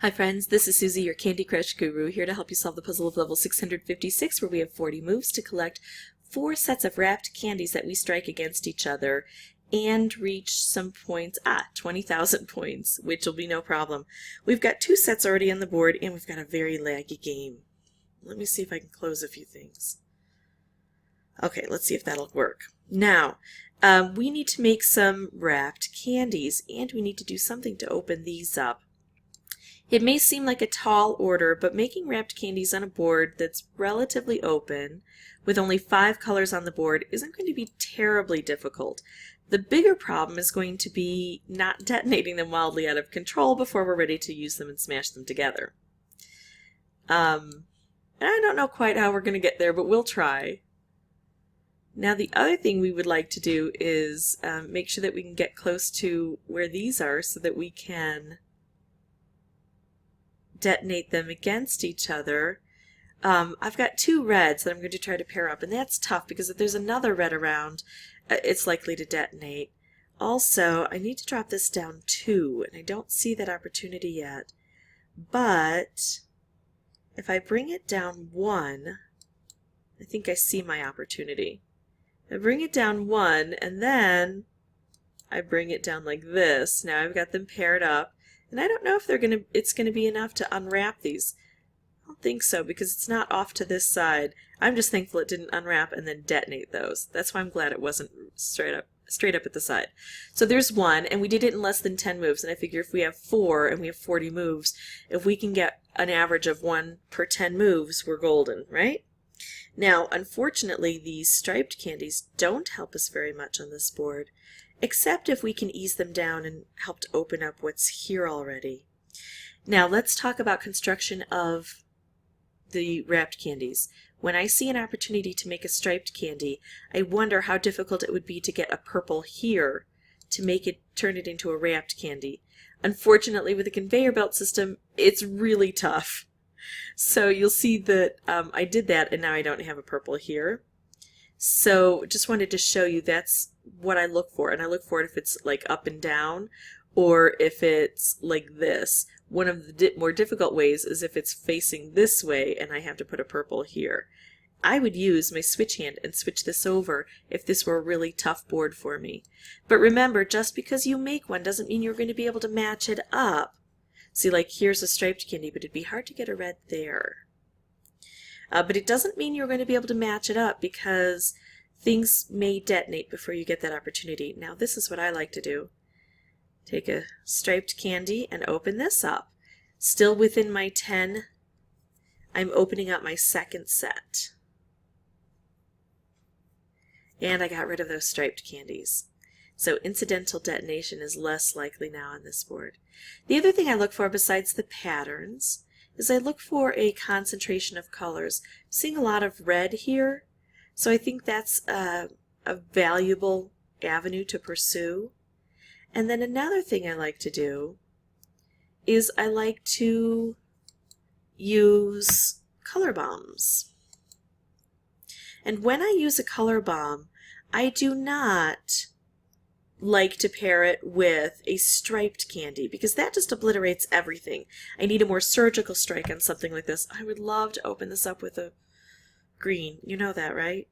Hi friends, this is Susie, your Candy Crush guru, here to help you solve the puzzle of level 656, where we have 40 moves to collect 4 sets of wrapped candies that we strike against each other and reach some points, 20,000 points, which will be no problem. We've got 2 sets already on the board and we've got a very laggy game. Let me see if I can close a few things. Okay, let's see if that'll work. Now, we need to make some wrapped candies and we need to do something to open these up. It may seem like a tall order, but making wrapped candies on a board that's relatively open, with only 5 colors on the board, isn't going to be terribly difficult. The bigger problem is going to be not detonating them wildly out of control before we're ready to use them and smash them together. I don't know quite how we're going to get there, but we'll try. Now the other thing we would like to do is make sure that we can get close to where these are so that we can detonate them against each other. I've got 2 reds that I'm going to try to pair up, and that's tough because if there's another red around, it's likely to detonate. Also, I need to drop this down 2, and I don't see that opportunity yet. But if I bring it down 1, I think I see my opportunity. I bring it down 1, and then I bring it down like this. Now I've got them paired up. And I don't know if it's gonna be enough to unwrap these. I don't think so because it's not off to this side. I'm just thankful it didn't unwrap and then detonate those. That's why I'm glad it wasn't straight up at the side. So there's 1, and we did it in less than 10 moves, and I figure if we have 4 and we have 40 moves, if we can get an average of 1 per 10 moves, we're golden, right? Now, unfortunately, these striped candies don't help us very much on this board, except if we can ease them down and help to open up what's here already. Now let's talk about construction of the wrapped candies. When I see an opportunity to make a striped candy, I wonder how difficult it would be to get a purple here to turn it into a wrapped candy. Unfortunately, with a conveyor belt system, it's really tough. So you'll see that I did that and now I don't have a purple here. So just wanted to show you that's what I look for, and I look for it if it's like up and down or if it's like this. One of the more difficult ways is if it's facing this way and I have to put a purple here. I would use my switch hand and switch this over if this were a really tough board for me. But remember, just because you make one doesn't mean you're going to be able to match it up. See, like here's a striped candy, but it'd be hard to get a red there. But it doesn't mean you're going to be able to match it up because things may detonate before you get that opportunity. Now this is what I like to do. Take a striped candy and open this up. Still within my 10, I'm opening up my second set. And I got rid of those striped candies. So incidental detonation is less likely now on this board. The other thing I look for besides the patterns is I look for a concentration of colors. I'm seeing a lot of red here, so I think that's a valuable avenue to pursue. And then another thing I like to do is I like to use color bombs. And when I use a color bomb, I do not like to pair it with a striped candy because that just obliterates everything. I need a more surgical strike on something like this. I would love to open this up with a green. You know that, right?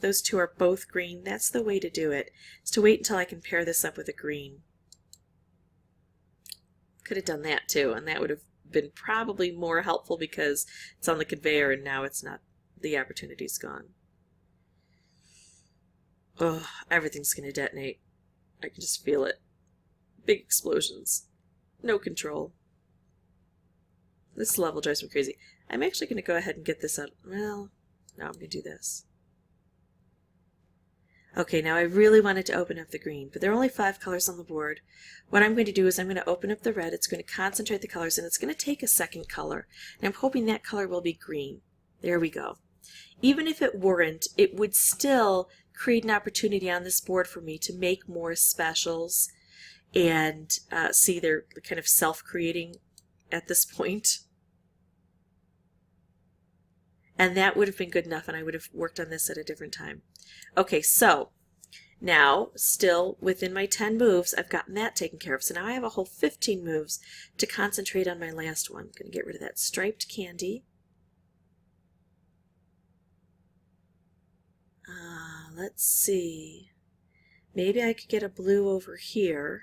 Those 2 are both green. That's the way to do it, is to wait until I can pair this up with a green. Could have done that too, and that would have been probably more helpful because it's on the conveyor and now it's not, the opportunity's gone. Oh, everything's going to detonate. I can just feel it. Big explosions. No control. This level drives me crazy. I'm actually going to go ahead and get this out. Well, no, I'm going to do this. Okay, now I really wanted to open up the green, but there are only 5 colors on the board. What I'm going to do is I'm going to open up the red. It's going to concentrate the colors, and it's going to take a second color. And I'm hoping that color will be green. There we go. Even if it weren't, it would still create an opportunity on this board for me to make more specials, and see they're kind of self-creating at this point. And that would have been good enough, and I would have worked on this at a different time. Okay, so Now, still within my 10 moves, I've gotten that taken care of. So now I have a whole 15 moves to concentrate on my last one. I'm going to get rid of that striped candy. Let's see. Maybe I could get a blue over here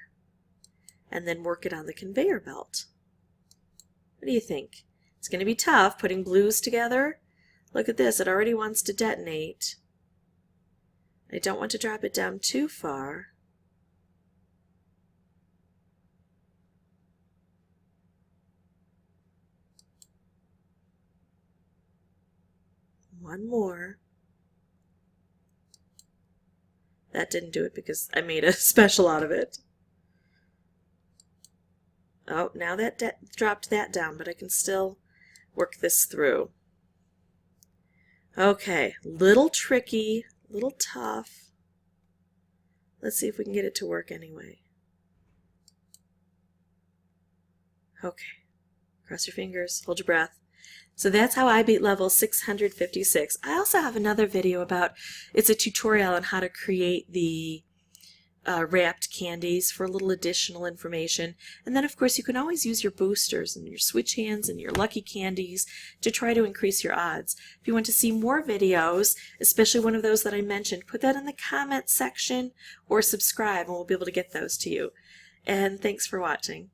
and then work it on the conveyor belt. What do you think? It's going to be tough putting blues together. Look at this. It already wants to detonate. I don't want to drop it down too far. One more. That didn't do it because I made a special out of it. Oh, now that dropped that down, but I can still work this through. Okay, little tricky, little tough. Let's see if we can get it to work anyway. Okay, cross your fingers, hold your breath. So that's how I beat level 656. I also have another video about, it's a tutorial on how to create the wrapped candies for a little additional information. And then of course you can always use your boosters and your switch hands and your lucky candies to try to increase your odds. If you want to see more videos, especially one of those that I mentioned, put that in the comment section or subscribe and we'll be able to get those to you. And thanks for watching.